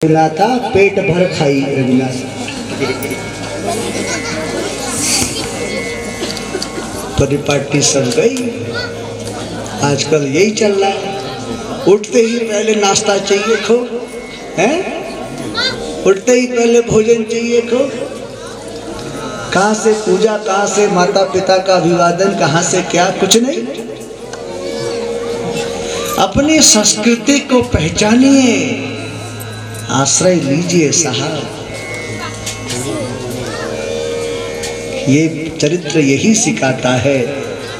था पेट भर खाई रघुनाथ। परिपाटी सब गई। आजकल यही चल रहा है, उठते ही पहले नाश्ता चाहिए खो, हैं? उठते ही पहले भोजन चाहिए खो। कहाँ से पूजा, कहाँ से माता पिता का अभिवादन, कहाँ से क्या, कुछ नहीं। अपनी संस्कृति को पहचानिए, आश्रय लीजिए साहब। ये चरित्र यही सिखाता है।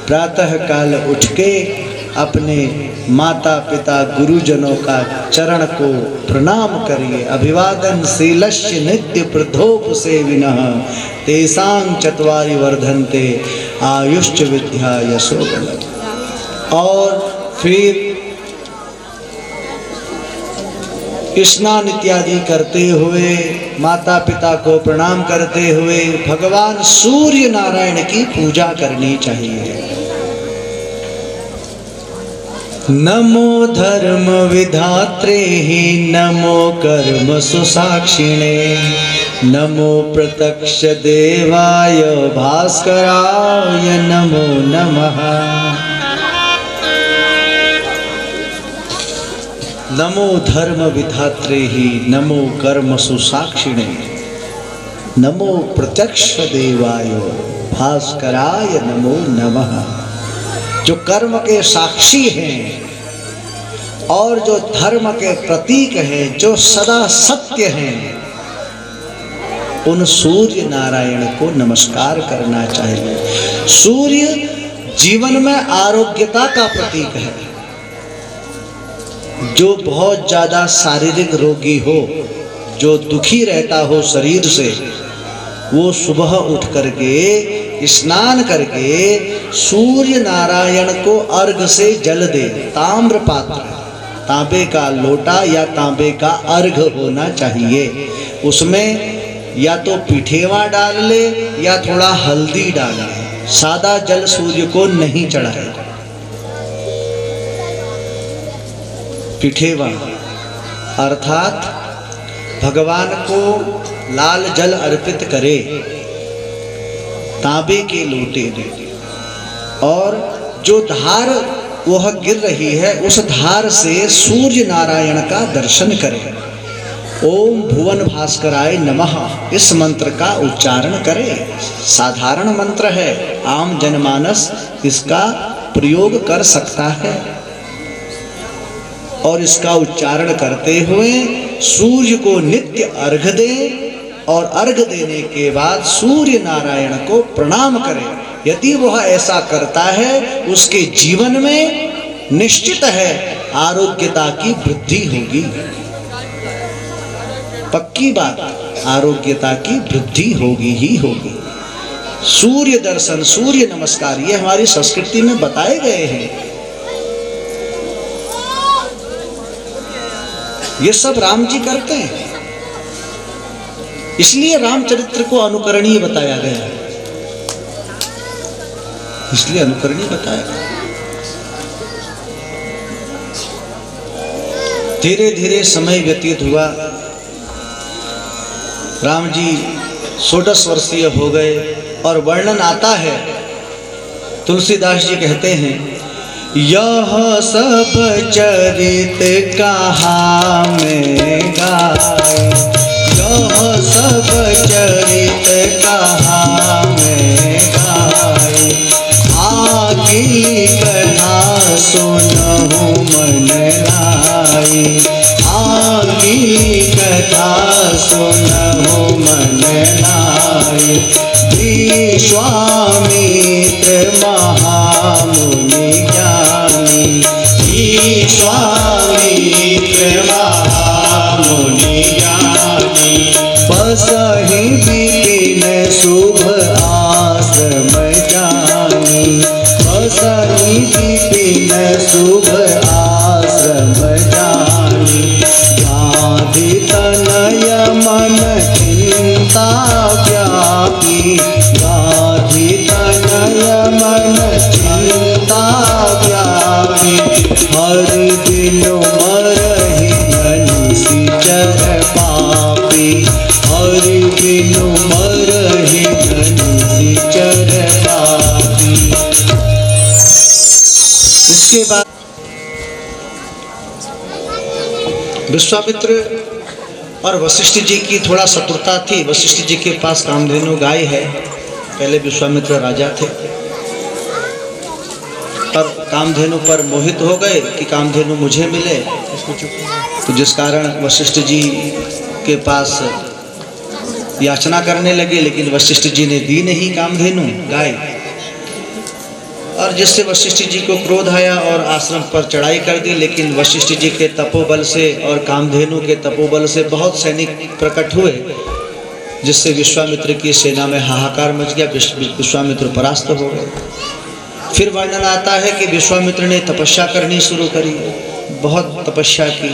प्रातः काल उठ के अपने माता पिता गुरुजनों का चरण को प्रणाम करिए। अभिवादन शीलस्य नित्य प्रधोप सेविनः तेषां चत्वारि वर्धन्ते आयुश्च विद्या यशो बलम्। और फिर स्नान इत्यादि करते हुए माता पिता को प्रणाम करते हुए भगवान सूर्य नारायण की पूजा करनी चाहिए। नमो धर्म विधात्रे ही नमो कर्म सुसाक्षिणे नमो प्रत्यक्ष देवाय भास्कराय नमो नमः। नमो धर्म विधात्रे ही नमो कर्म सुसाक्षिणे नमो प्रत्यक्ष देवाय भास्कराय नमो नमः। जो कर्म के साक्षी हैं और जो धर्म के प्रतीक हैं, जो सदा सत्य हैं, उन सूर्य नारायण को नमस्कार करना चाहिए। सूर्य जीवन में आरोग्यता का प्रतीक है। जो बहुत ज़्यादा शारीरिक रोगी हो, जो दुखी रहता हो शरीर से, वो सुबह उठ करके स्नान करके सूर्य नारायण को अर्घ से जल दे। ताम्र पात्र, तांबे का लोटा या तांबे का अर्घ होना चाहिए। उसमें या तो पिठेवा डाल ले या थोड़ा हल्दी डाले। सादा जल सूर्य को नहीं चढ़ाए। पिठेवा अर्थात भगवान को लाल जल अर्पित करे तांबे के लोटे में, और जो धार वह गिर रही है उस धार से सूर्य नारायण का दर्शन करे। ओम भुवन भास्कराय नमः इस मंत्र का उच्चारण करे। साधारण मंत्र है, आम जनमानस इसका प्रयोग कर सकता है। और इसका उच्चारण करते हुए सूर्य को नित्य अर्घ दें और अर्घ देने के बाद सूर्य नारायण को प्रणाम करें। यदि वह ऐसा करता है, उसके जीवन में निश्चित है आरोग्यता की वृद्धि होगी। पक्की बात, आरोग्यता की वृद्धि होगी ही होगी। सूर्य दर्शन, सूर्य नमस्कार, ये हमारी संस्कृति में बताए गए हैं। ये सब राम जी करते हैं, इसलिए रामचरित्र को अनुकरणीय बताया गया है। इसलिए अनुकरणीय बताया गया। धीरे धीरे समय व्यतीत हुआ। राम जी 16 वर्षीय हो गए और वर्णन आता है, तुलसीदास जी कहते हैं, यह सब चरित कहाँ में गाए, यह सब चरित कहाँ में गाए, आकी कथा सुनहु मन लाई, आकी कथा सुनहु मन लाई। विश्वामित्र महामुनि ज्ञानी, विश्वामित्र महामुनि ज्ञानी, बसहि विपिन शुभ आश्रम जानी, बसहि विपिन शुभ आश्रम जानी। गाधि तनय मन चिंता व्यापी, गाधि तनय मन चिंता व्यापी, हर दिन मरहि मनुष्य चर पापी, हरि बिनु मरहि धनुषि चर पापी। इसके बाद विश्वामित्र और वशिष्ठ जी की थोड़ा शत्रुता थी। वशिष्ठ जी के पास कामधेनु गाय है। पहले विश्वामित्र राजा थे और कामधेनु पर मोहित हो गए कि कामधेनु मुझे मिले, तो जिस कारण वशिष्ठ जी के पास याचना करने लगे, लेकिन वशिष्ठ जी ने दी नहीं कामधेनु गाय, और जिससे वशिष्ठ जी को क्रोध आया और आश्रम पर चढ़ाई कर दी। लेकिन वशिष्ठ जी के तपोबल से और कामधेनु के तपोबल से बहुत सैनिक प्रकट हुए, जिससे विश्वामित्र की सेना में हाहाकार मच गया। विश्वामित्र परास्त हो गए। फिर वर्णन आता है कि विश्वामित्र ने तपस्या करनी शुरू करी, बहुत तपस्या की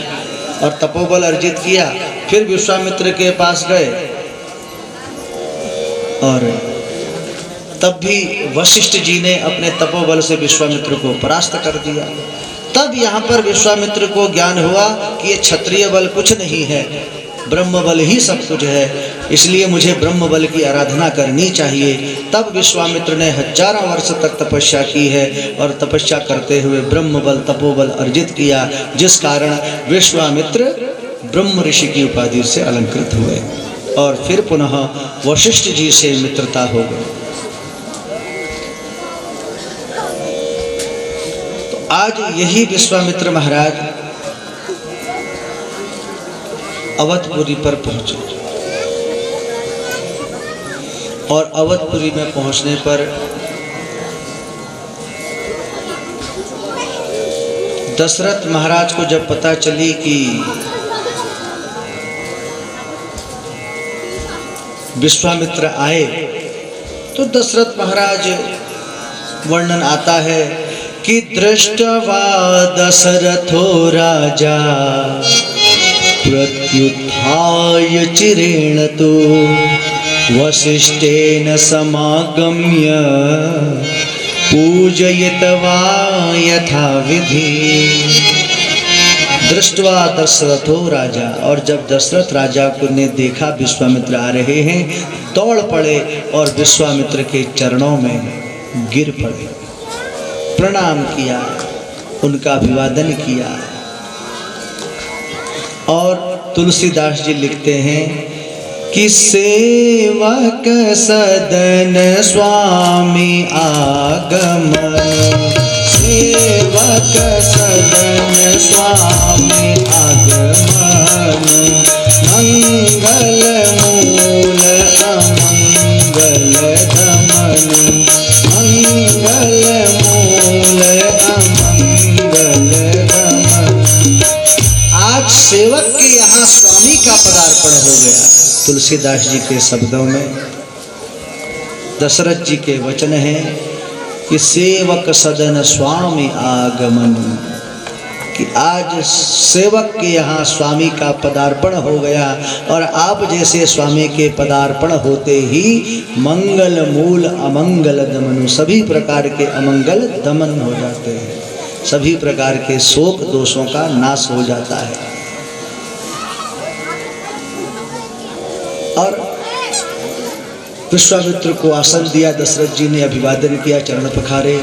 और तपोबल अर्जित किया। फिर विश्वामित्र के पास गए और तब भी वशिष्ठ जी ने अपने तपोबल से विश्वामित्र को परास्त कर दिया। तब यहाँ पर विश्वामित्र को ज्ञान हुआ कि ये क्षत्रिय बल कुछ नहीं है, ब्रह्म बल ही सब कुछ है, इसलिए मुझे ब्रह्म बल की आराधना करनी चाहिए। तब विश्वामित्र ने हजारों वर्ष तक तपस्या की है और तपस्या करते हुए ब्रह्म बल तपोबल अर्जित किया, जिस कारण विश्वामित्र ब्रह्म ऋषि की उपाधि से अलंकृत हुए और फिर पुनः वशिष्ठ जी से मित्रता हो गई। तो आज यही विश्वामित्र महाराज अवधपुरी पर पहुंचे और अवधपुरी में पहुंचने पर दशरथ महाराज को जब पता चली कि विश्वामित्र आए, तो दशरथ महाराज वर्णन आता है कि दृष्टवा दशरथो राजा प्रत्युत्थाय चिरेण तो वसिष्ठेन समागम्य पूजयित्वा यथा विधि। दृष्टवा दशरथो राजा, और जब दशरथ राजा को ने देखा विश्वामित्र आ रहे हैं, दौड़ पड़े और विश्वामित्र के चरणों में गिर पड़े, प्रणाम किया, उनका अभिवादन किया। और तुलसीदास जी लिखते हैं कि सेवक सदन स्वामी आगमन, सेवक सदन स्वामी आगमन, मंगल मूल अमंगल दमन, मंगल मूल अमंगल दमन। आज सेवक के यहाँ स्वामी का पदार्पण हो गया। तुलसीदास जी के शब्दों में दशरथ जी के वचन हैं कि सेवक सदन स्वामी आगमन, कि आज सेवक के यहाँ स्वामी का पदार्पण हो गया। और आप जैसे स्वामी के पदार्पण होते ही मंगल मूल अमंगल दमन, सभी प्रकार के अमंगल दमन हो जाते हैं, सभी प्रकार के शोक दोषों का नाश हो जाता है। और विश्वामित्र को आसन दिया, दशरथ जी ने अभिवादन किया, चरण पखारे,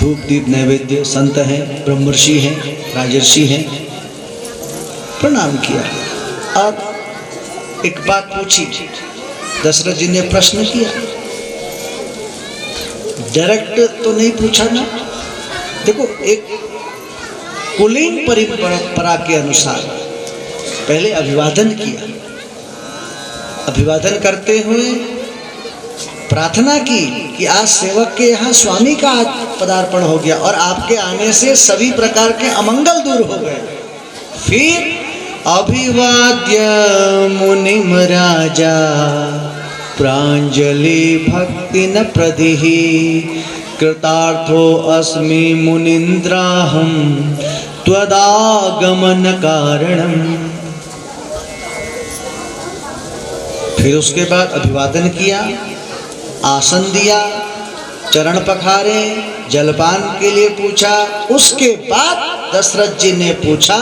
धूप दीप नैवेद्य, संत हैं, ब्रह्मर्षि हैं, राजर्षि हैं, प्रणाम किया। और एक बात पूछी, दशरथ जी ने प्रश्न किया, डायरेक्ट तो नहीं पूछा ना। देखो, एक कुलीन परंपरा के अनुसार पहले अभिवादन किया, अभिवादन करते हुए प्रार्थना की कि आज सेवक के यहाँ स्वामी का पदार्पण हो गया और आपके आने से सभी प्रकार के अमंगल दूर हो गए। फिर अभिवाद्य मुनिम राजा प्रांजलि भक्ति न प्रदिहि, कृतार्थो अस्मि मुनीन्द्राहम त्वदागमन कारणम। फिर उसके बाद अभिवादन किया, आसन दिया, चरण पखारे, जलपान के लिए पूछा। उसके बाद दशरथ जी ने पूछा,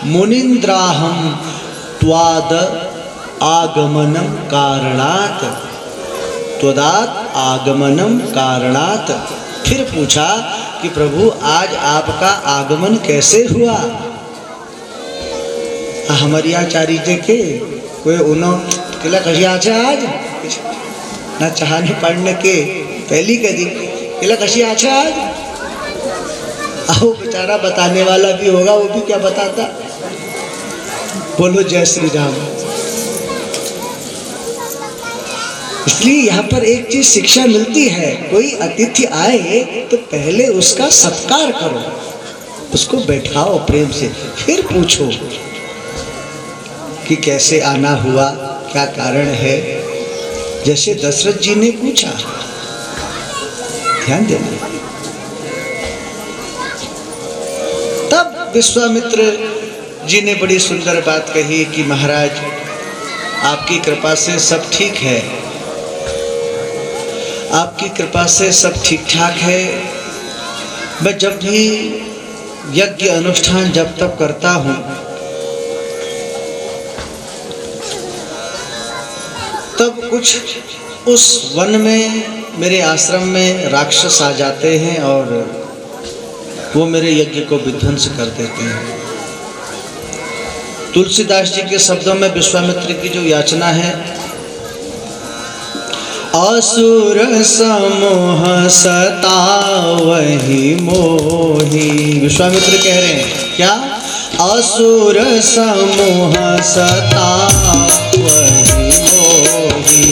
मुनीन्द्राहम त्वाद आगमनम कारणात्, त्वदात आगमनम कारणात्। फिर पूछा कि प्रभु आज आपका आगमन कैसे हुआ? हमारी आचार्य जी के कोई उन्हों किला कशिया आज ना चाहने पढ़ने के पहली के दिन किला कशिया आज आओ, बेचारा बताने वाला भी होगा, वो भी क्या बताता। बोलो जय श्री राम। इसलिए यहाँ पर एक चीज शिक्षा मिलती है, कोई अतिथि आए तो पहले उसका सत्कार करो, उसको बैठाओ प्रेम से, फिर पूछो कि कैसे आना हुआ, क्या कारण है। जैसे दशरथ जी ने पूछा, ध्यान देना। तब विश्वामित्र जी ने बड़ी सुंदर बात कही कि महाराज आपकी कृपा से सब ठीक है, आपकी कृपा से सब ठीक ठाक है। मैं जब भी यज्ञ अनुष्ठान जब तक करता हूँ तब कुछ उस वन में, मेरे आश्रम में राक्षस आ जाते हैं और वो मेरे यज्ञ को विध्वंस कर देते हैं। तुलसीदास जी के शब्दों में विश्वामित्र की जो याचना है, असुर समूह सतावहि मोहि। विश्वामित्र कह रहे हैं क्या? असुर समूह सतावहि मोहि,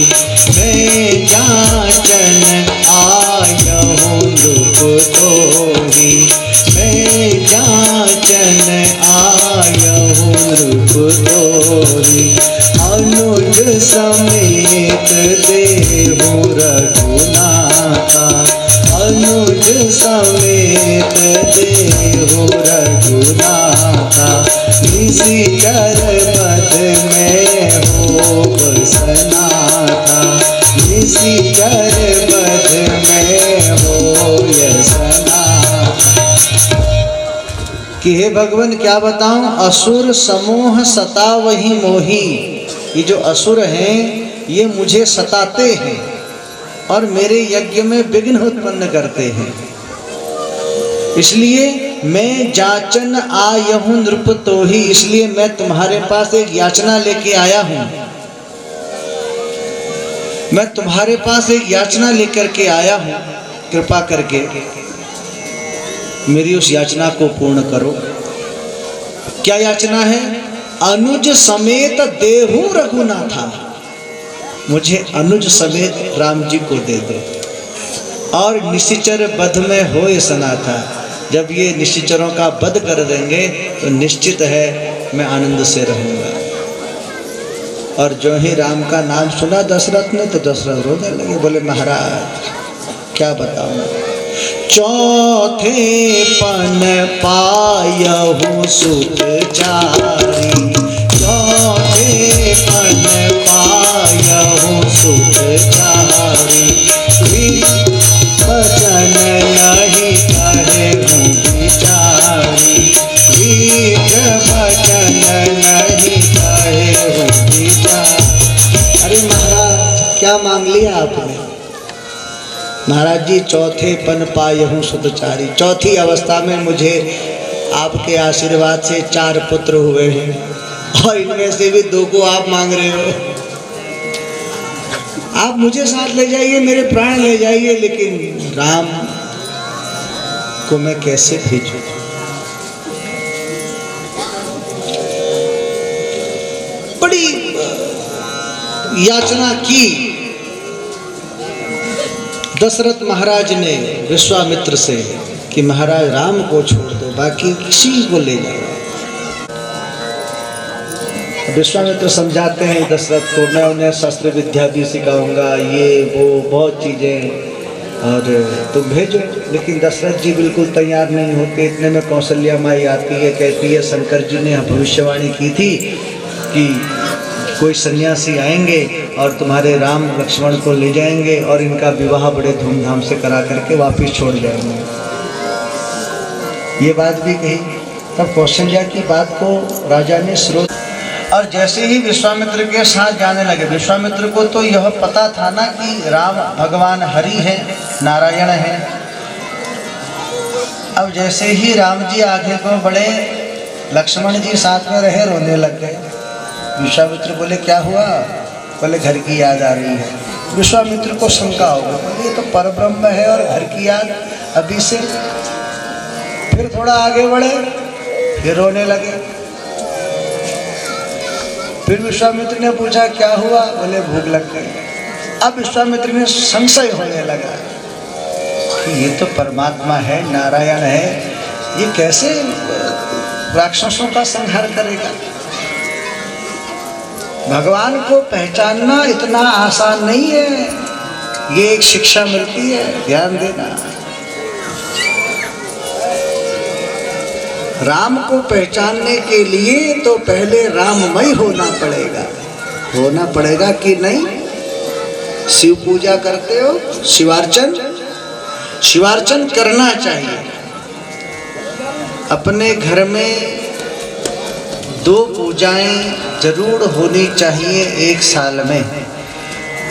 मैं जाचन आयहूँ नृप तोहि, मैं जाचन आयहूँ नृप तोहि। अनुज समेत देहु रघुनाथा, अनुज समेत देहु रघुनाथा। निशिचर पद में हो बसनाथा, निशिचर पद में हो यसनाथा। कि हे भगवान क्या बताऊं, असुर समूह सतावहि मोहि। ये जो असुर हैं ये मुझे सताते हैं और मेरे यज्ञ में विघ्न उत्पन्न करते हैं। इसलिए मैं जाचन आयहूँ नृप तोहि, इसलिए मैं तुम्हारे पास एक याचना लेके आया हूँ। मैं तुम्हारे पास एक याचना लेकर के आया हूँ, कृपा करके मेरी उस याचना को पूर्ण करो। क्या याचना है? अनुज समेत देहु रघुनाथा, मुझे अनुज समेत राम जी को दे दो। और निशिचर वध में होए सनाथा, जब ये निशिचरों का वध कर देंगे तो निश्चित है मैं आनंद से रहूंगा। और जो ही राम का नाम सुना दशरथ ने तो दशरथ रोने लगे, बोले महाराज क्या बताऊं, चौथे पन पायहु सुत चारी, चौथे पन पायहु सुत चारी। वचन नहीं कहूँ बिचारी, बीज वचन नहीं कहूँ बिचारी। अरे महाराज क्या मांग लिया आपने? महाराज जी चौथे पन पायहूँ सुतचारी, चौथी अवस्था में मुझे आपके आशीर्वाद से 4 पुत्र हुए हैं और इनमें से भी 2 को आप मांग रहे हो। आप मुझे साथ ले जाइए, मेरे प्राण ले जाइए, लेकिन राम को मैं कैसे भेजूं? बड़ी याचना की दशरथ महाराज ने विश्वामित्र से कि महाराज राम को छोड़ दो, बाकी किसी को ले जाओ। विश्वामित्र समझाते हैं दशरथ को, मैं उन्हें शस्त्र विद्या भी सिखाऊंगा, ये वो बहुत चीज़ें, और तुम भेजो। लेकिन दशरथ जी बिल्कुल तैयार नहीं होते। इतने में कौशल्या माई आती है, कहती है शंकर जी ने भविष्यवाणी की थी कि कोई सन्यासी आएंगे और तुम्हारे राम लक्ष्मण को ले जाएंगे और इनका विवाह बड़े धूमधाम से करा करके वापस छोड़ जाएंगे। ये बात भी कही। तब कौशल्या की बात को राजा ने श्रोत और जैसे ही विश्वामित्र के साथ जाने लगे, विश्वामित्र को तो यह पता था ना कि राम भगवान हरि हैं, नारायण हैं। अब जैसे ही राम जी आगे को बढ़े, लक्ष्मण जी साथ में रहे, रोने लग गए। विश्वामित्र बोले क्या हुआ? बोले घर की याद आ रही है। विश्वामित्र को शंका हो गई, बोले ये तो परब्रह्म है और घर की याद अभी से। फिर थोड़ा आगे बढ़े, फिर रोने लगे। फिर विश्वामित्र ने पूछा क्या हुआ? बोले भूख लग गई। अब विश्वामित्र में संशय होने लगा कि ये तो परमात्मा है, नारायण है, ये कैसे राक्षसों का संहार करेगा? भगवान को पहचानना इतना आसान नहीं है, ये एक शिक्षा मिलती है, ध्यान देना। राम को पहचानने के लिए तो पहले राममय होना पड़ेगा कि नहीं? शिव पूजा करते हो, शिवार्चन करना चाहिए। अपने घर में 2 पूजाएं जरूर होनी चाहिए एक साल में।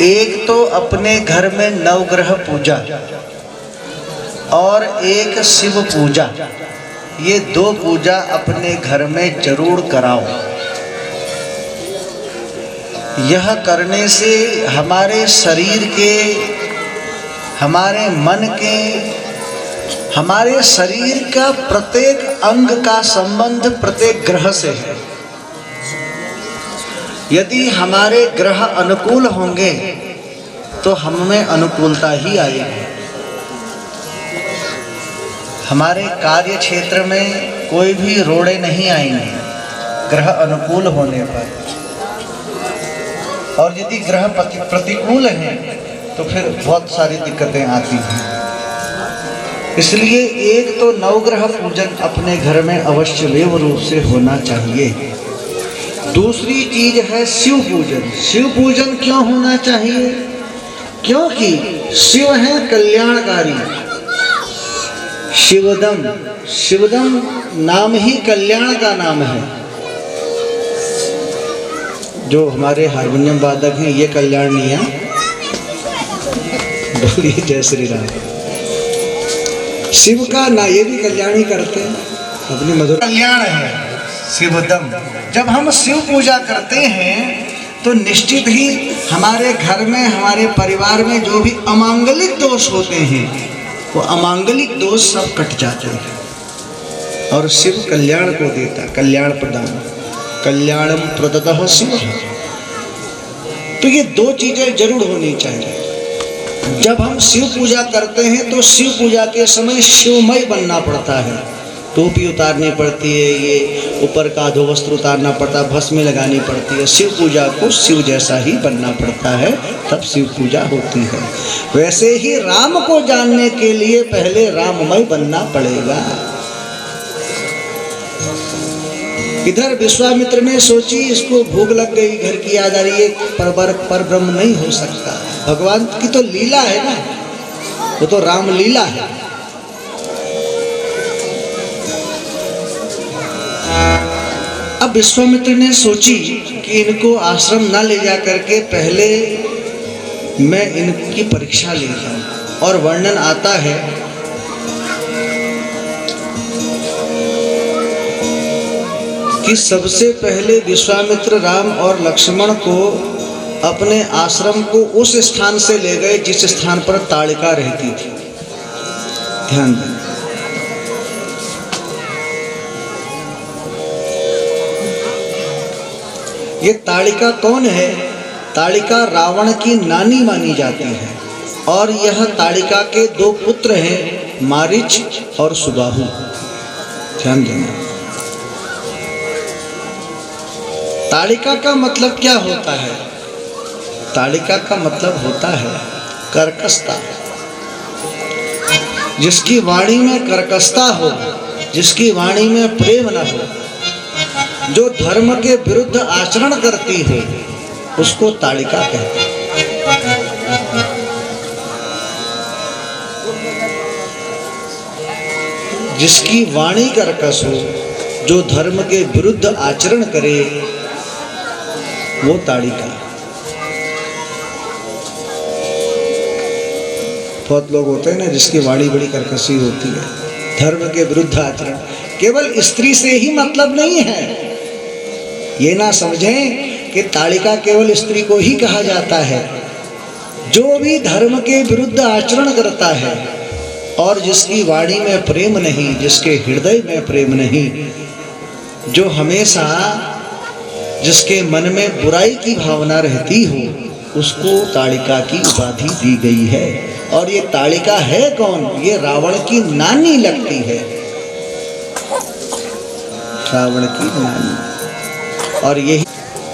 एक तो अपने घर में नवग्रह पूजा और एक शिव पूजा। ये 2 पूजा अपने घर में जरूर कराओ। यह करने से हमारे शरीर के, हमारे मन के, हमारे शरीर का प्रत्येक अंग का संबंध प्रत्येक ग्रह से है। यदि हमारे ग्रह अनुकूल होंगे तो हमें अनुकूलता ही आएगी। हमारे कार्य क्षेत्र में कोई भी रोड़े नहीं आएंगे ग्रह अनुकूल होने पर। और यदि ग्रह प्रतिकूल हैं तो फिर बहुत सारी दिक्कतें आती हैं। इसलिए एक तो नवग्रह पूजन अपने घर में अवश्य रूप से होना चाहिए। दूसरी चीज है शिव पूजन। शिव पूजन क्यों होना चाहिए? क्योंकि शिव है कल्याणकारी। शिवदम नाम ही कल्याण का नाम है। जो हमारे हारमोनियम वादक हैं ये कल्याण नहीं है। बोलिए जय श्री राम। शिव का ना ये भी कल्याण ही करते हैं, अपनी मधुर कल्याण है शिवदम। जब हम शिव पूजा करते हैं तो निश्चित ही हमारे घर में, हमारे परिवार में जो भी अमांगलिक दोष होते हैं वो अमांगलिक दोष सब कट जाते हैं। और शिव कल्याण को देता, कल्याण प्रदान, कल्याणम प्रदतः शिव। तो ये 2 चीजें जरूर होनी चाहिए। जब हम शिव पूजा करते हैं तो शिव पूजा के समय शिवमय बनना पड़ता है। टोपी उतारनी पड़ती है, ये ऊपर का अधो वस्त्र उतारना पड़ता है, भस्म लगानी पड़ती है। शिव पूजा को शिव जैसा ही बनना पड़ता है, तब शिव पूजा होती है। वैसे ही राम को जानने के लिए पहले राममय बनना पड़ेगा। इधर विश्वामित्र ने सोची इसको भूख लग गई, घर की याद आ रही है, पर ब्रह्म नहीं हो सकता। भगवान की तो लीला है ना, वो तो राम लीला है। अब विश्वामित्र ने सोची कि इनको आश्रम न ले जा करके पहले मैं इनकी परीक्षा ले लूं। और वर्णन आता है कि सबसे पहले विश्वामित्र राम और लक्ष्मण को अपने आश्रम को उस स्थान से ले गए जिस स्थान पर ताड़िका रहती थी। ध्यान दें। ये ताड़िका कौन है? ताड़िका रावण की नानी मानी जाती है। और यह ताड़िका के 2 पुत्र हैं, मारीच और सुबाहु। ध्यान देना। ताड़िका का मतलब क्या होता है? ताड़िका का मतलब होता है कर्कशता। जिसकी वाणी में कर्कशता हो, जिसकी वाणी में प्रेम न हो, जो धर्म के विरुद्ध आचरण करती है, उसको ताड़िका कहते हैं। जिसकी वाणी कर्कश हो, जो धर्म के विरुद्ध आचरण करे, वो ताड़िका। बहुत लोग होते हैं ना जिसकी वाणी बड़ी कर्कशी होती है, धर्म के विरुद्ध आचरण। केवल स्त्री से ही मतलब नहीं है, ये ना समझें कि ताड़िका केवल स्त्री को ही कहा जाता है। जो भी धर्म के विरुद्ध आचरण करता है और जिसकी वाणी में प्रेम नहीं, जिसके हृदय में प्रेम नहीं, जो हमेशा जिसके मन में बुराई की भावना रहती हो, उसको ताड़िका की उपाधि दी गई है। और ये ताड़िका है कौन? ये रावण की नानी लगती है, रावण की नानी। और यही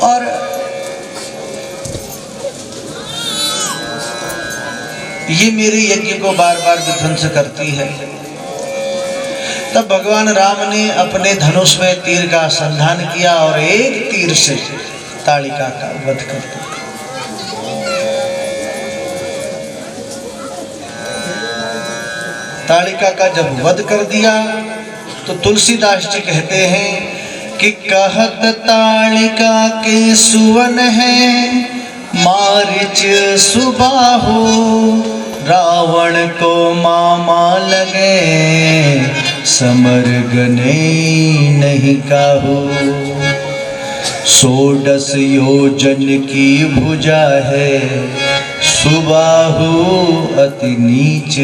और ये मेरे यज्ञ को बार बार विध्वंस करती है। तब भगवान राम ने अपने धनुष में तीर का संधान किया और एक तीर से ताड़िका का वध कर दिया। ताड़िका का जब वध कर दिया तो तुलसीदास जी कहते हैं कि कहत ताड़िका के सुवन है, मारिच सुबाहु, रावण को मामा लगे, समर गने नहीं काहू। 16 योजन की भुजा है, सुबाहु अति नीच,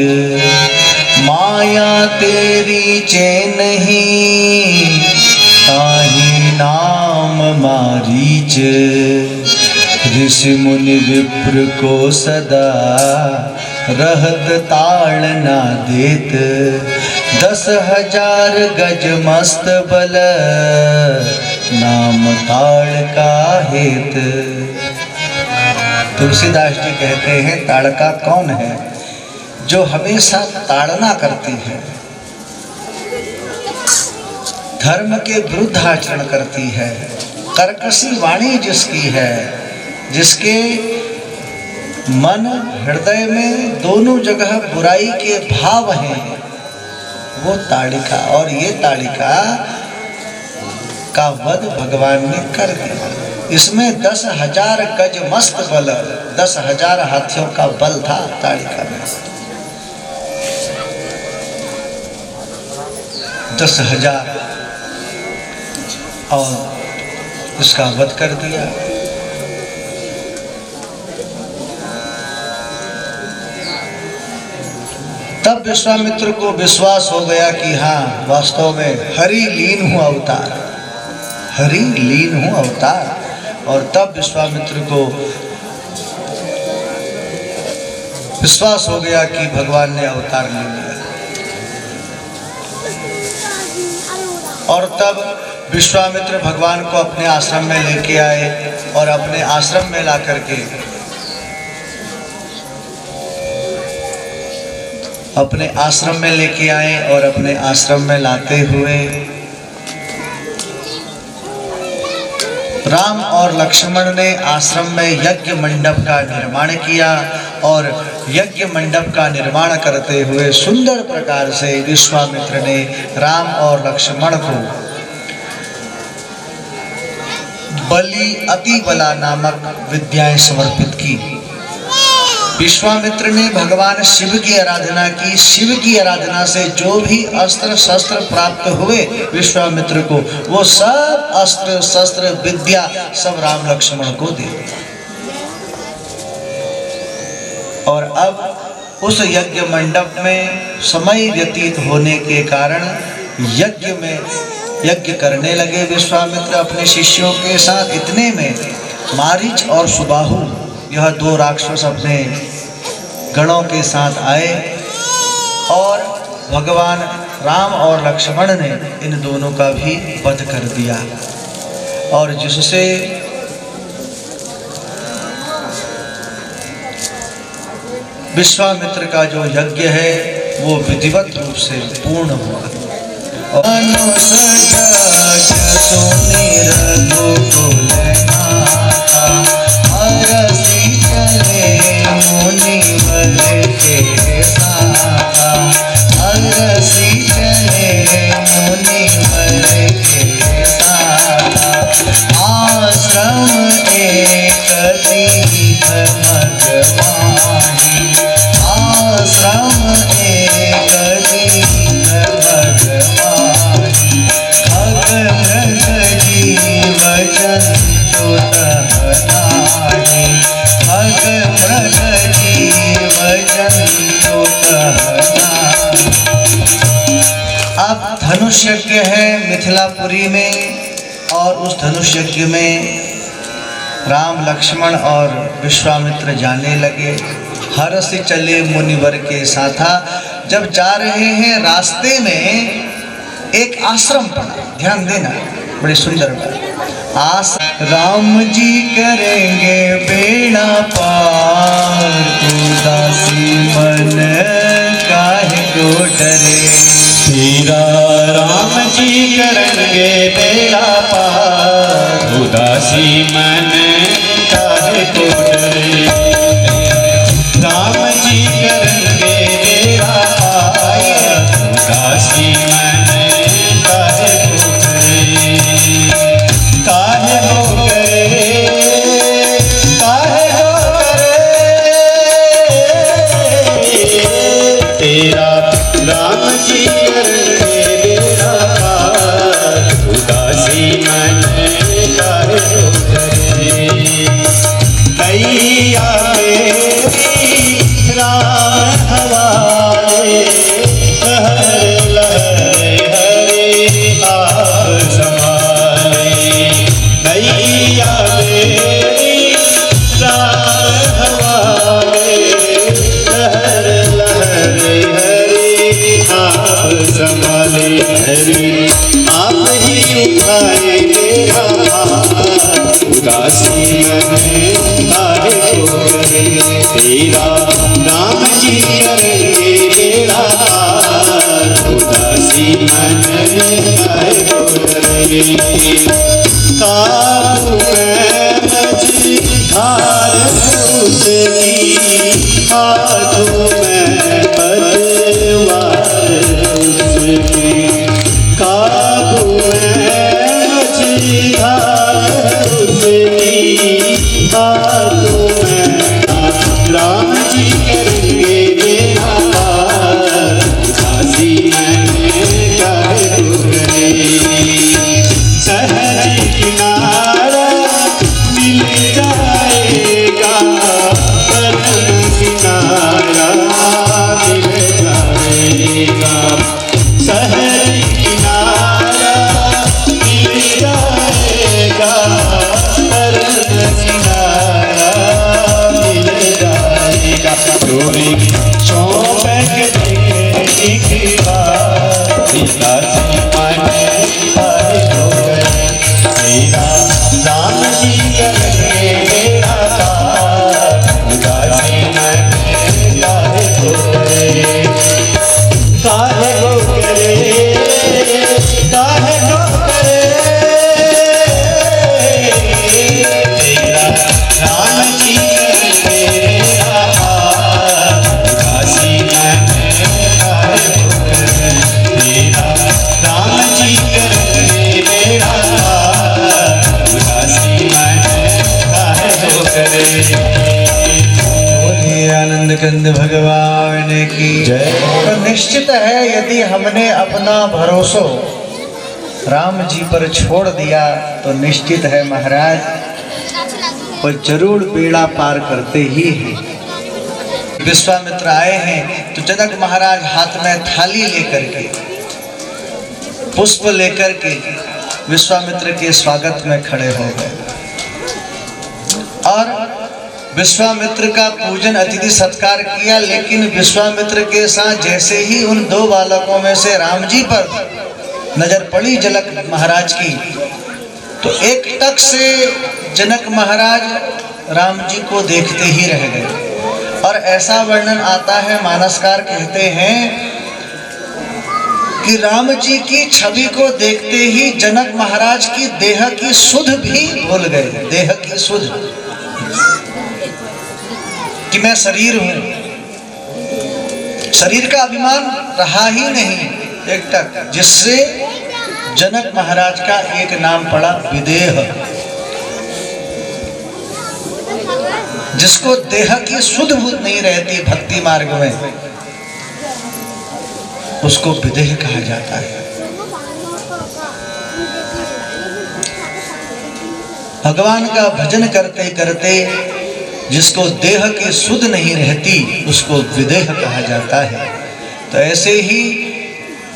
माया तेरी चैन नहीं, ताहि नाम मारीच। ऋषि मुनि विप्र को सदा, रहत ताड़ ना देत, 10,000 गज मस्त बल, नाम ताड़ का हेत। तुलसीदास जी कहते हैं ताड़का कौन है? जो हमेशा ताड़ना करती है, धर्म के विरुद्ध आचरण करती है, कर्कशी वाणी जिसकी है, जिसके मन हृदय में दोनों जगह बुराई के भाव हैं, वो ताड़िका। और ये ताड़िका का वध भगवान ने कर दिया। इसमें 10,000 गज मस्त बल, 10,000 हाथियों का बल था ताड़िका में। 10,000 और उसका वध कर दिया। तब विश्वामित्र को विश्वास हो गया कि हाँ, वास्तव में हरि लीन हूँ अवतार, हरि लीन हूँ अवतार। और तब विश्वामित्र को विश्वास हो गया कि भगवान ने अवतार ले लिया। और तब विश्वामित्र भगवान को अपने आश्रम में लेके आए और अपने आश्रम में ला करके अपने आश्रम में लेके आए और अपने आश्रम में लाते हुए राम और लक्ष्मण ने आश्रम में यज्ञ मंडप का निर्माण किया। और यज्ञ मंडप का निर्माण करते हुए सुंदर प्रकार से विश्वामित्र ने राम और लक्ष्मण को बलि अति बला नामक विद्याएं समर्पित की। विश्वामित्र ने भगवान शिव की आराधना की। शिव की आराधना से जो भी अस्त्र शस्त्र प्राप्त हुए विश्वामित्र को, वो सब अस्त्र शस्त्र विद्या सब राम लक्ष्मण को दे। और अब उस यज्ञ मंडप में समय व्यतीत होने के कारण यज्ञ करने लगे विश्वामित्र अपने शिष्यों के साथ। इतने में मारीच और सुबाहु, यह 2 राक्षस अपने गणों के साथ आए और भगवान राम और लक्ष्मण ने इन दोनों का भी वध कर दिया। और जिससे विश्वामित्र का जो यज्ञ है वो विधिवत रूप से पूर्ण हुआ। आश्रम दीप भगवानी, आश्रम एक दीप भगवानी, खग मृग जीव जंतु तहनाहि, खग मृग जीव जंतु तहनाहि। अब धनुष यज्ञ है मिथिलापुरी में, और उस धनुष यज्ञ में राम लक्ष्मण और विश्वामित्र जाने लगे। हर्ष चले मुनिवर के साथा। जब जा रहे हैं रास्ते में एक आश्रम पड़ा, ध्यान देना, बड़ी सुंदर बात। राम जी करेंगे बेड़ा पार, उदासी मन काहे को डरे। तेरा राम जी करेंगे बेड़ा पार, उदासी मन काहे को डरे। राम जी करेंगे बेड़ा पार, उदासी मन काहे को डरे। काहे को करे, काहे को करे, तेरा राम जी करेंगे बेड़ा पार, उदासी मन काहे को डरे। नैया मेरी राम हवाले, लहर लहर हरे आप संभाले। नैया मेरी राम हवाले, लहर लहर हरे आप संभाले। हरि आप ही उठाए मेरा हाथ, उदासी मन काहे को डरे। तेरा राम जी करेंगे बेड़ा पार, उदासी मन काहे को डरे। काबू में मझधार उसकी, हाथों में पतवार उसकी। काबू में मझधार उसकी, हाथों में। राम जी करेंगे बेड़ा पार, उदासी मन काहे को डरे। सहज किनारा मिल जाएगा, परम किनारा मिल जाएगा। सहज किनारा मिल जाएगा, परम किनारा मिल जाएगा। डोरी चौबक एक बार, सीता जी मन काहे को डरे। तेरा राम जी करेंगे बेड़ा पार, उदासी मन काहे को डरे। काहे को करे, काहे को करे, तेरा राम जी करेंगे बेड़ा पार, उदासी मन काहे को डरे। तेरा राम जी करेंगे बेड़ा पार, उदासी मन काहे को डरे। बोलिए आनंद कंद भगवान की जय। तो निश्चित है यदि हमने अपना भरोसा राम जी पर छोड़ दिया तो निश्चित है महाराज वो जरूर बेड़ा पार करते ही हैं। विश्वामित्र आए हैं तो जनक महाराज हाथ में थाली लेकर के, पुष्प लेकर के विश्वामित्र के स्वागत में खड़े हो गए और विश्वामित्र का पूजन अतिथि सत्कार किया। लेकिन विश्वामित्र के साथ जैसे ही उन दो बालकों में से राम जी पर नजर पड़ी जनक महाराज की, तो एक टक से जनक महाराज राम जी को देखते ही रह गए। और ऐसा वर्णन आता है, मानसकार कहते हैं कि राम जी की छवि को देखते ही जनक महाराज की देह की सुध भी भूल गए। देह की सुध कि मैं शरीर हूं, शरीर का अभिमान रहा ही नहीं एक तक, जिससे जनक महाराज का एक नाम पड़ा विदेह। जिसको देह की सुध बुध नहीं रहती भक्ति मार्ग में, उसको विदेह कहा जाता है। भगवान का भजन करते करते जिसको देह की सुध नहीं रहती उसको विदेह कहा जाता है। तो ऐसे ही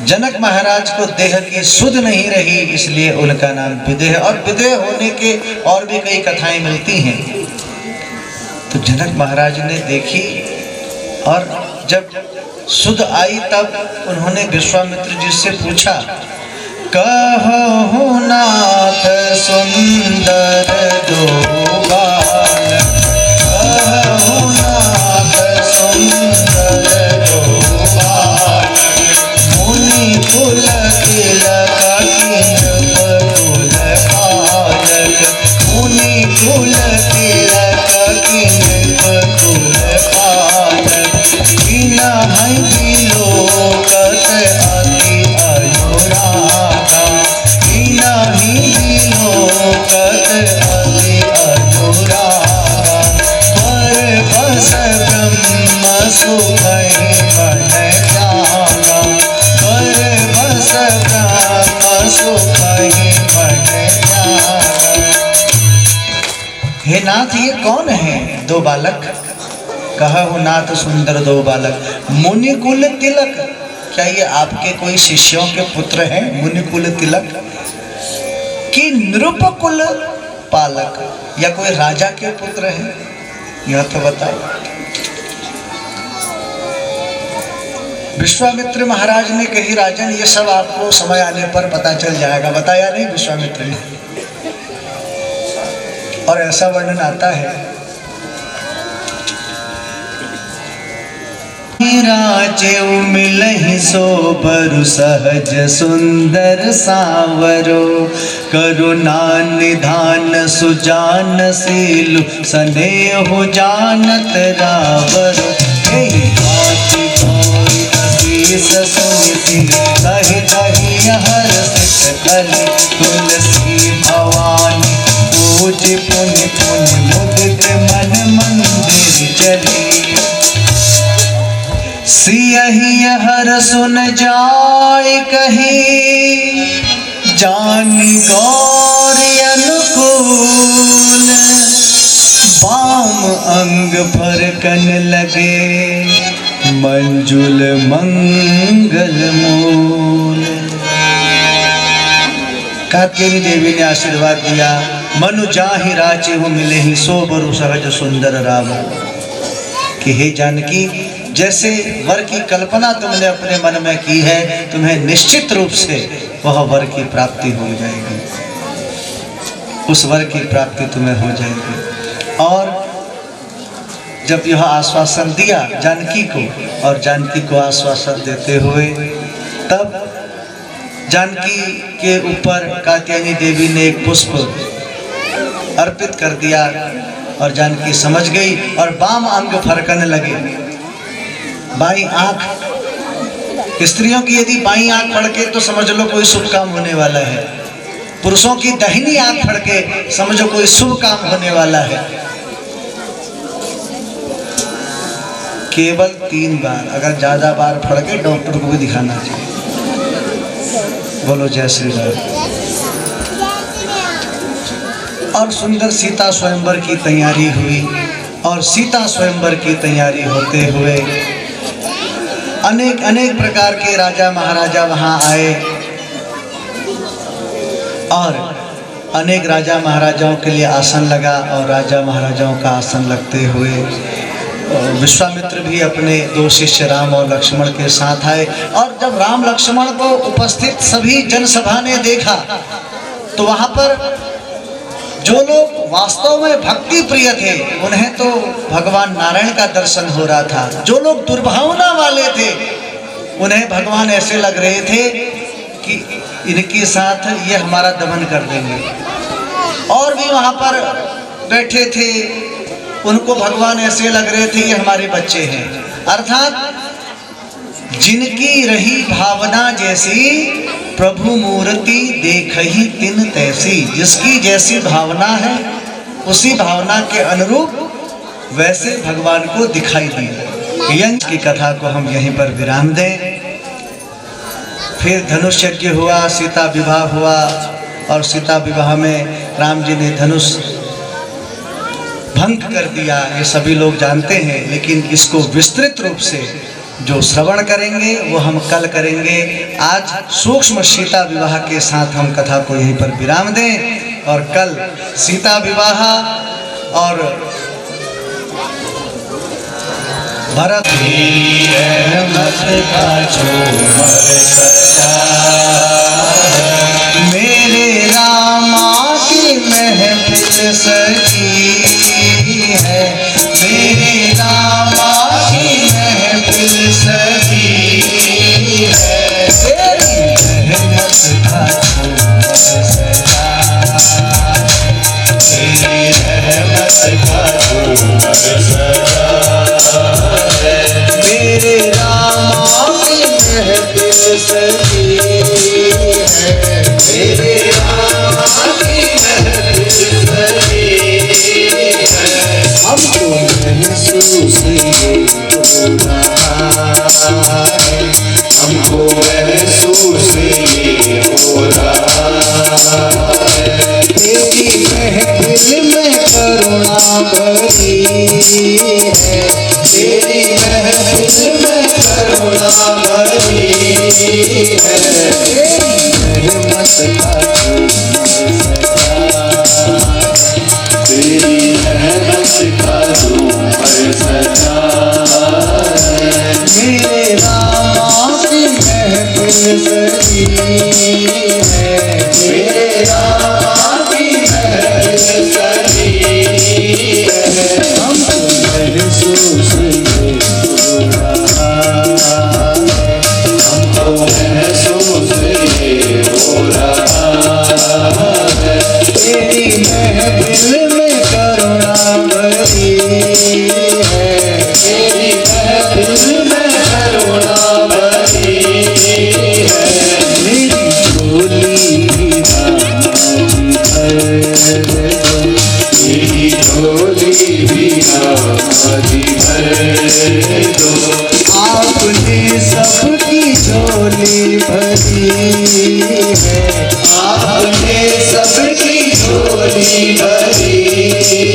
जनक महाराज को देह की सुध नहीं रही, इसलिए उनका नाम विदेह। और विदेह होने के और भी कई कथाएं मिलती हैं। तो जनक महाराज ने देखी और जब सुध आई तब उन्होंने विश्वामित्र जी से पूछा, कहु नाथ सुंदर दो बालक, कहु नाथ सुंदर दो बालक, मुनि कुल तिलक कुल पालक, मुनि कुल तिलक कुल पालक, बिना लोकत अति अनुरागा, बिना लोकत अति अनुरागा, पर बस ब्रह्म सुख मन जागा, पर बस ब्रह्म सुख मन जागा। हे नाथ, ये कौन है दो बालक? कहु नाथ सुंदर दो बालक, मुनिकुल तिलक, क्या ये आपके कोई शिष्यों के पुत्र हैं? मुनिकुल तिलक कि नृपकुल पालक, या कोई राजा के पुत्र हैं? यह तो बताओ। विश्वामित्र महाराज ने कही, राजन ये सब आपको समय आने पर पता चल जाएगा। बताया नहीं विश्वामित्र ने, और ऐसा वर्णन आता है, राजे मिलहि सोबरु सहज सुंदर सावरो, करुणा निधान सुजान सीलु स्नेहु जानत रावरो, सुनिति कहि कहि हर्षित कलि, तुलसी भवानी पूज पुनि पुनि मुदित मन मंदिर चली, सियहि हर सुन जाय कही, जानि गौरी अनुकूल, बाम अंग फरकन लगे, मंजुल मंगल मूल। कात्यायनी देवी ने आशीर्वाद दिया, मनु जाहि राचे हो मिले ही सो बरु सहज सुंदर राम। कि हे जानकी, जैसे वर की कल्पना तुमने अपने मन में की है, तुम्हें निश्चित रूप से वह वर की प्राप्ति हो जाएगी, उस वर की प्राप्ति तुम्हें हो जाएगी। और जब यह आश्वासन दिया जानकी को, और जानकी को आश्वासन देते हुए तब जानकी के ऊपर कात्यायनी देवी ने एक पुष्प अर्पित कर दिया, और जानकी समझ गई और बाम अंग फरकने लगे। बाई आंख, स्त्रियों की यदि बाई आंख फड़के तो समझ लो कोई शुभ काम होने वाला है, पुरुषों की दाहिनी आंख फड़के समझो कोई शुभ काम होने वाला है। केवल 3 बार, अगर ज्यादा बार फड़के डॉक्टर को भी दिखाना चाहिए। बोलो जय श्री राम। और सुंदर सीता स्वयंवर की तैयारी हुई, और सीता स्वयंवर की तैयारी होते हुए अनेक अनेक प्रकार के राजा महाराजा वहां आए, और अनेक राजा महाराजाओं के लिए आसन लगा, और राजा महाराजाओं का आसन लगते हुए विश्वामित्र भी अपने 2 शिष्य राम और लक्ष्मण के साथ आए। और जब राम लक्ष्मण को उपस्थित सभी जनसभा ने देखा, तो वहां पर जो लोग वास्तव में भक्ति प्रिय थे उन्हें तो भगवान नारायण का दर्शन हो रहा था, जो लोग दुर्भावना वाले थे उन्हें भगवान ऐसे लग रहे थे कि इनके साथ ये हमारा दमन कर देंगे। और भी वहां पर बैठे थे, उनको भगवान ऐसे लग रहे थे ये हमारे बच्चे हैं। अर्थात जिनकी रही भावना जैसी, प्रभु मूर्ति देखहि तिन तैसी। जिसकी जैसी भावना है उसी भावना के अनुरूप वैसे भगवान को दिखाई दिए। यंग की कथा को हम यहीं पर विराम दें। फिर धनुष यज्ञ हुआ, सीता विवाह हुआ और सीता विवाह में राम जी ने धनुष भंग कर दिया, ये सभी लोग जानते हैं। लेकिन इसको विस्तृत रूप से जो श्रवण करेंगे वो हम कल करेंगे। आज सूक्ष्म सीता विवाह के साथ हम कथा को यहीं पर विराम दें और कल सीता विवाह और भरत मेरे रामा की महफिल सजी है, मेरे रामा की महफिल सजी है, तेरी रहमत का झूमर सजा, तेरी रहमत का झूमर सजा, मेरे रामा की महफिल सजी है, मेरे रामा की महफिल सजी है। हमको महसूस ये हो रहा है, हमको महसूस ये हो रहा है, तेरी महफिल में करुणा भरी है, तेरी महफिल में करुणा भरी है, तेरी रहमत का तेरी रहमत का झूमर सजा है, मेरे रामा की महफिल सजी है, मेरे रामा की महफिल सजी है। हमको महसूस ये हो रहा है, हमको महसूस ये हो रहा है, तेरी महफिल में करुणा भरी है, तेरी महफिल में करुणा भरी है, मेरी झोली भी राम भर दो, मेरी झोली भी राम भर दो, आपने सबकी झोली भरी है, आपने सबकी झोली भरी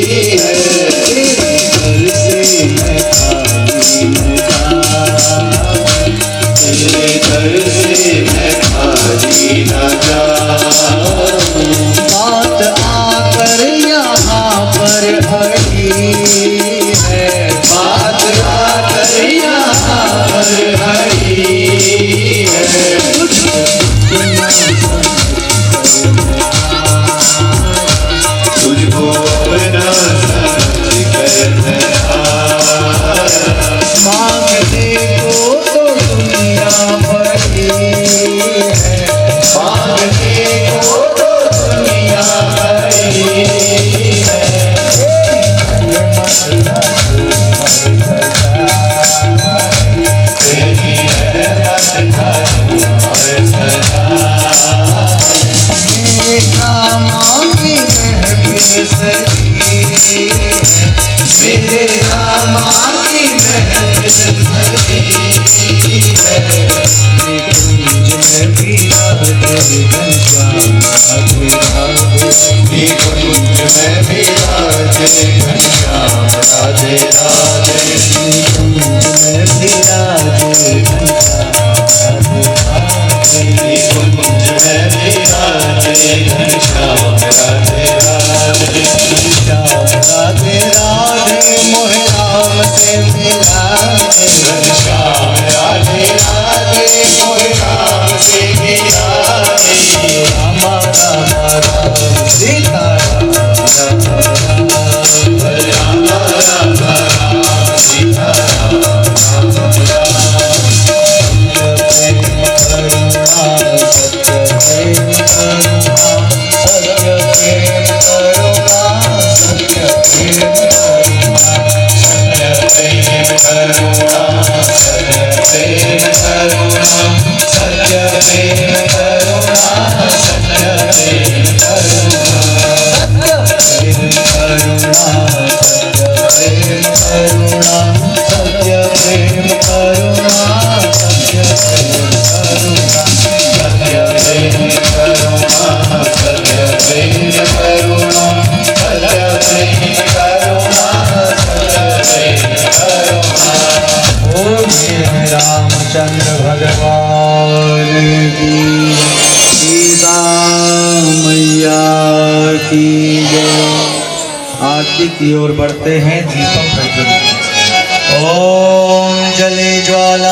है, तेरे घर से मैं खाली न जाऊं, तेरे घर से मैं खाली न जाऊं, बात आकर यहाँ पर अड़ी है, बात आकर यहाँ पर अड़ी है, तुझको अपना समझ कर मैं आया, मांगने को तो दुनिया बड़ी है, मांगने को तो दुनिया बड़ी है, तेरी रहमत का झूमर सजा, मेरे रामा की महफिल सजी है, मेरे रामा की महफिल सजी है, कुंज में भी राधे घनश्याम राधे राधे, कुंज में भी राधे घनश्याम राधे राधे, कुंज में भी राधे घनश्याम राधे राधे, कुंज में भी राधे घनश्याम राधे राधे, श्याम राधे राधे मोहे राम से मिलाए, घनश्याम राधे राधे मोहे राम से मिलाए, रामा रामा राम सीता राम राम राम, रामा रामा राम करुणा सत्य प्रेम करुणा सत्य प्रेम करुणा सत्य प्रेम करुणा सत्य प्रेम करुणा सत्य प्रेम करुणा सत्य प्रेम करुणा। ओम श्री रामचंद्र भगवान की, सीता मैया की जय। आरती की ओर बढ़ते हैं, दीपक प्रज्वलित। ओम जले ज्वाला